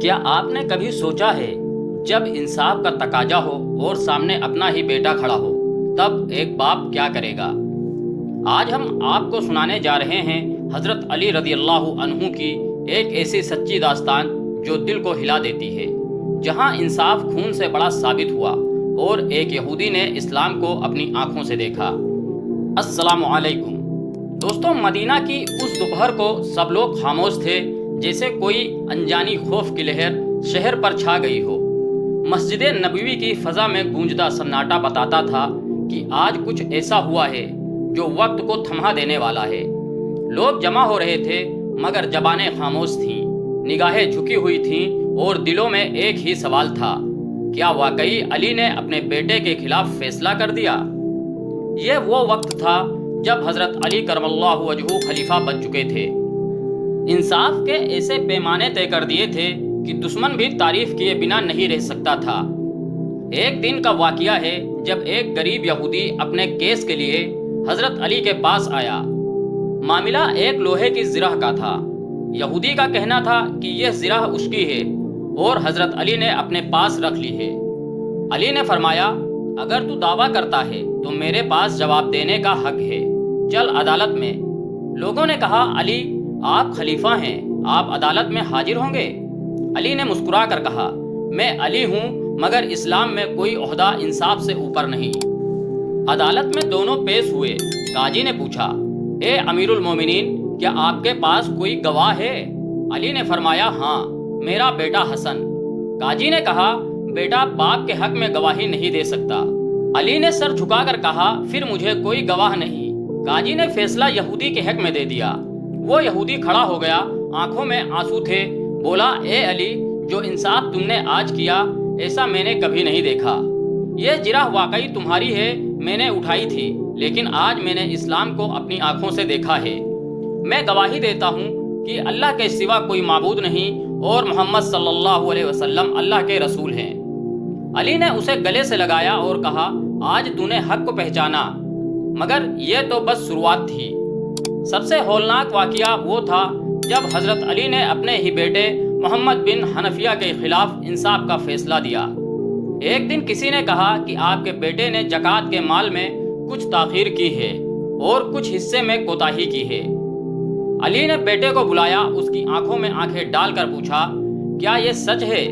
کیا آپ نے کبھی سوچا ہے جب انصاف کا تقاضا ہو اور سامنے اپنا ہی بیٹا کھڑا ہو تب ایک باپ کیا کرے گا؟ آج ہم آپ کو سنانے جا رہے ہیں حضرت علی رضی اللہ عنہ کی ایک ایسی سچی داستان جو دل کو ہلا دیتی ہے، جہاں انصاف خون سے بڑا ثابت ہوا اور ایک یہودی نے اسلام کو اپنی آنکھوں سے دیکھا۔ السلام علیکم دوستوں، مدینہ کی اس دوپہر کو سب لوگ خاموش تھے، جیسے کوئی انجانی خوف کی لہر شہر پر چھا گئی ہو۔ مسجد نبوی کی فضا میں گونجتا سناٹا بتاتا تھا کہ آج کچھ ایسا ہوا ہے جو وقت کو تھما دینے والا ہے۔ لوگ جمع ہو رہے تھے مگر زبانیں خاموش تھیں، نگاہیں جھکی ہوئی تھیں اور دلوں میں ایک ہی سوال تھا: کیا واقعی علی نے اپنے بیٹے کے خلاف فیصلہ کر دیا؟ یہ وہ وقت تھا جب حضرت علی کرم اللہ وجہہ خلیفہ بن چکے تھے۔ انصاف کے ایسے پیمانے طے کر دیے تھے کہ دشمن بھی تعریف کیے بنا نہیں رہ سکتا تھا۔ ایک دن کا واقعہ ہے جب ایک غریب یہودی اپنے کیس کے لیے حضرت علی کے پاس آیا۔ معاملہ ایک لوہے کی زرہ کا تھا۔ یہودی کا کہنا تھا کہ یہ زرہ اس کی ہے اور حضرت علی نے اپنے پاس رکھ لی ہے۔ علی نے فرمایا، اگر تو دعویٰ کرتا ہے تو میرے پاس جواب دینے کا حق ہے، چل عدالت میں۔ لوگوں نے کہا، علی آپ خلیفہ ہیں، آپ عدالت میں حاضر ہوں گے؟ علی نے مسکرا کر کہا، میں علی ہوں مگر اسلام میں کوئی عہدہ انصاف سے اوپر نہیں۔ عدالت میں دونوں پیش ہوئے۔ قاضی نے پوچھا، اے امیر المومنین، کیا آپ کے پاس کوئی گواہ ہے؟ علی نے فرمایا، ہاں، میرا بیٹا حسن۔ قاضی نے کہا، بیٹا باپ کے حق میں گواہی نہیں دے سکتا۔ علی نے سر جھکا کر کہا، پھر مجھے کوئی گواہ نہیں۔ قاضی نے فیصلہ یہودی کے حق میں دے دیا۔ وہ یہودی کھڑا ہو گیا، آنکھوں میں آنسو تھے، بولا، اے علی، جو انصاف تم نے آج کیا ایسا میں نے کبھی نہیں دیکھا۔ یہ زرہ واقعی تمہاری ہے، میں نے اٹھائی تھی، لیکن آج میں نے اسلام کو اپنی آنکھوں سے دیکھا ہے۔ میں گواہی دیتا ہوں کہ اللہ کے سوا کوئی معبود نہیں اور محمد صلی اللہ علیہ وسلم اللہ کے رسول ہیں۔ علی نے اسے گلے سے لگایا اور کہا، آج تو نے حق کو پہچانا، مگر یہ تو بس شروعات تھی۔ سب سے ہولناک واقعہ وہ تھا جب حضرت علی نے اپنے ہی بیٹے محمد بن حنفیہ کے خلاف انصاف کا فیصلہ دیا۔ ایک دن کسی نے کہا کہ آپ کے بیٹے نے زکوٰۃ کے مال میں کچھ تاخیر کی ہے اور کچھ حصے میں کوتاہی کی ہے۔ علی نے بیٹے کو بلایا، اس کی آنکھوں میں آنکھیں ڈال کر پوچھا، کیا یہ سچ ہے؟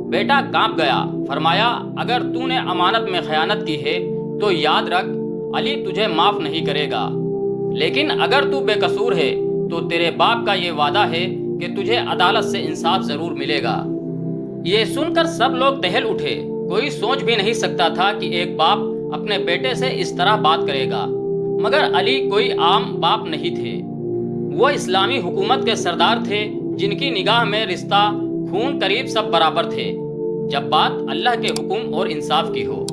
بیٹا کانپ گیا، فرمایا، اگر تو نے امانت میں خیانت کی ہے تو یاد رکھ، علی تجھے معاف نہیں کرے گا، لیکن اگر تو بے قصور ہے تو تیرے باپ کا یہ وعدہ ہے کہ تجھے عدالت سے انصاف ضرور ملے گا۔ یہ سن کر سب لوگ دہل اٹھے۔ کوئی سوچ بھی نہیں سکتا تھا کہ ایک باپ اپنے بیٹے سے اس طرح بات کرے گا، مگر علی کوئی عام باپ نہیں تھے۔ وہ اسلامی حکومت کے سردار تھے جن کی نگاہ میں رشتہ، خون، قریب سب برابر تھے، جب بات اللہ کے حکم اور انصاف کی ہو۔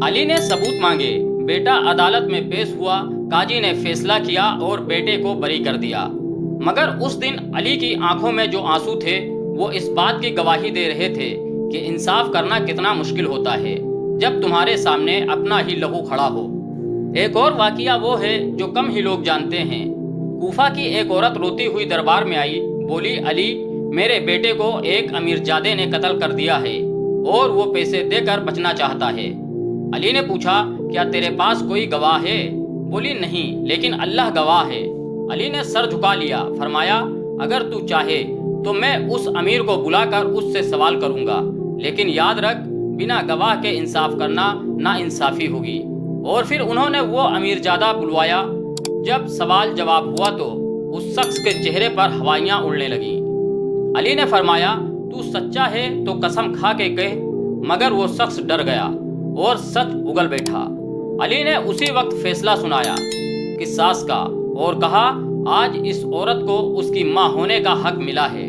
علی نے ثبوت مانگے، بیٹا عدالت میں پیش ہوا، قاضی نے فیصلہ کیا اور بیٹے کو بری کر دیا۔ مگر اس دن علی کی آنکھوں میں جو آنسو تھے وہ اس بات کی گواہی دے رہے تھے کہ انصاف کرنا کتنا مشکل ہوتا ہے جب تمہارے سامنے اپنا ہی لہو کھڑا ہو۔ ایک اور واقعہ وہ ہے جو کم ہی لوگ جانتے ہیں۔ کوفہ کی ایک عورت روتی ہوئی دربار میں آئی، بولی، علی، میرے بیٹے کو ایک امیرزادے نے قتل کر دیا ہے اور وہ پیسے دے کر بچنا چاہتا ہے۔ علی نے پوچھا، کیا تیرے پاس کوئی گواہ ہے؟ بولی، نہیں، لیکن اللہ گواہ ہے۔ علی نے سر جھکا لیا، فرمایا، اگر تو چاہے تو میں اس امیر کو بلا کر اس سے سوال کروں گا، لیکن یاد رکھ، بنا گواہ کے انصاف کرنا نا انصافی ہوگی۔ اور پھر انہوں نے وہ امیرزادہ بلوایا۔ جب سوال جواب ہوا تو اس شخص کے چہرے پر ہوائیاں اڑنے لگیں۔ علی نے فرمایا، تو سچا ہے تو قسم کھا کے کہہ، مگر وہ شخص ڈر گیا اور سچ اگل بیٹھا۔ علی نے اسی وقت فیصلہ سنایا قصاص کا اور کہا، آج اس عورت کو اس کی ماں ہونے کا حق ملا ہے۔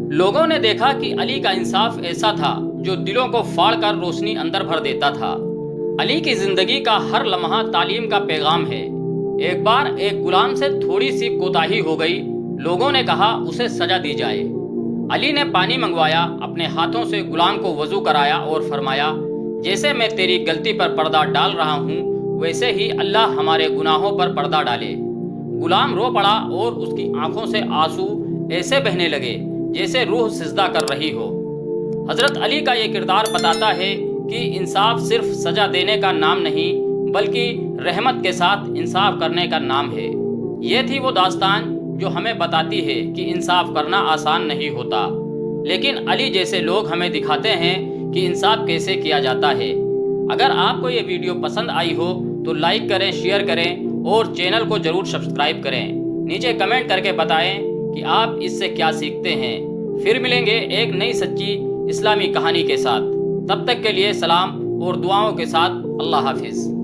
لوگوں نے دیکھا کہ علی کا انصاف ایسا تھا جو دلوں کو پھاڑ کر روشنی اندر بھر دیتا تھا۔ علی کی زندگی کا ہر لمحہ تعلیم کا پیغام ہے۔ ایک بار ایک غلام سے تھوڑی سی کوتاہی ہو گئی، لوگوں نے کہا اسے سزا دی جائے۔ علی نے پانی منگوایا، اپنے ہاتھوں سے غلام کو وضو کرایا اور فرمایا، جیسے میں تیری غلطی پر پردہ ڈال رہا ہوں ویسے ہی اللہ ہمارے گناہوں پر پردہ ڈالے۔ غلام رو پڑا اور اس کی آنکھوں سے آنسو ایسے بہنے لگے جیسے روح سجدہ کر رہی ہو۔ حضرت علی کا یہ کردار بتاتا ہے کہ انصاف صرف سزا دینے کا نام نہیں بلکہ رحمت کے ساتھ انصاف کرنے کا نام ہے۔ یہ تھی وہ داستان جو ہمیں بتاتی ہے کہ انصاف کرنا آسان نہیں ہوتا، لیکن علی جیسے لوگ ہمیں دکھاتے ہیں کہ انصاف کیسے کیا جاتا ہے۔ اگر آپ کو یہ ویڈیو پسند آئی ہو تو لائک کریں، شیئر کریں اور چینل کو ضرور سبسکرائب کریں۔ نیچے کمنٹ کر کے بتائیں کہ آپ اس سے کیا سیکھتے ہیں۔ پھر ملیں گے ایک نئی سچی اسلامی کہانی کے ساتھ۔ تب تک کے لیے سلام اور دعاؤں کے ساتھ اللہ حافظ۔